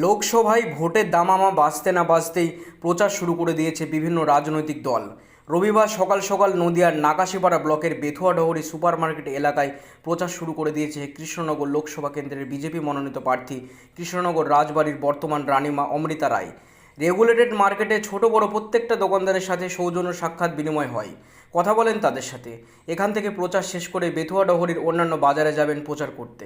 লোকসভায় ভোটের দামামা বাজতে না বাজতেই প্রচার শুরু করে দিয়েছে বিভিন্ন রাজনৈতিক দল। রবিবার সকাল সকাল নদিয়ার নাকাশিপাড়া ব্লকের বেথুয়াডহরি সুপার মার্কেট এলাকায় প্রচার শুরু করে দিয়েছে কৃষ্ণনগর লোকসভা কেন্দ্রের বিজেপি মনোনীত প্রার্থী কৃষ্ণনগর রাজবাড়ির বর্তমান রানীমা অমৃতা রায়। রেগুলেটেড মার্কেটে ছোট বড় প্রত্যেকটা দোকানদারের সাথে সৌজন্য সাক্ষাৎ বিনিময় হয়, কথা বলেন তাদের সাথে। এখান থেকে প্রচার শেষ করে বেথুয়াডহরির অন্যান্য বাজারে যাবেন প্রচার করতে।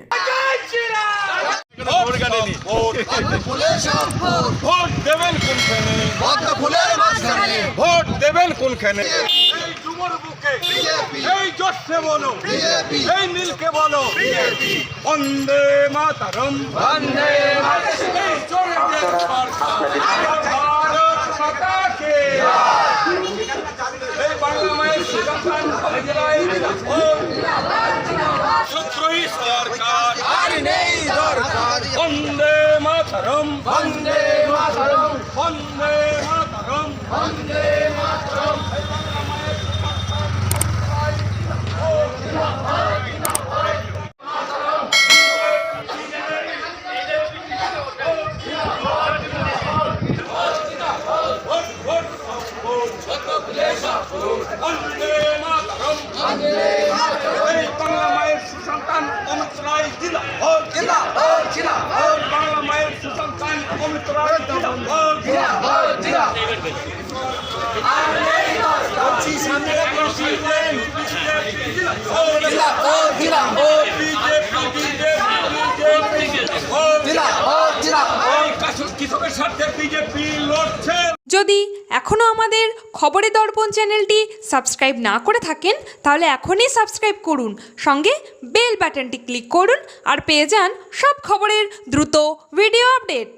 ভোট দেবেন কোনখানে? এই যুবর বুকে, এই জোটে বলো, এই নীলকে বলো, বন্দে মাতরম, বন্দে মাতরম। ভারত মাতা কে এই বাংলা মায়ের সন্তান সূত্রই সরকার আর নেই দরকার। বন্দে মাতরম, বন্দে মাতরম, বন্দে মাতরম, বন্দে মাতরম। এই বাংলা মায়ের সুসন্তান অমিত রায় জিন্দাবাদ, জিন্দাবাদ, জিন্দাবাদ। বাংলা মায়ের সুসন্তান অমিত রায় জিন্দাবাদ, জিন্দাবাদ, জিন্দাবাদ। কৃষকের স্বার্থে বিজেপি লড়ছে। যদি এখনও আমাদের খবরের দর্পণ চ্যানেলটি সাবস্ক্রাইব না করে থাকেন তাহলে এখনই সাবস্ক্রাইব করুন, সঙ্গে বেল বাটনটি ক্লিক করুন আর পেয়ে যান সব খবরের দ্রুত ভিডিও আপডেট।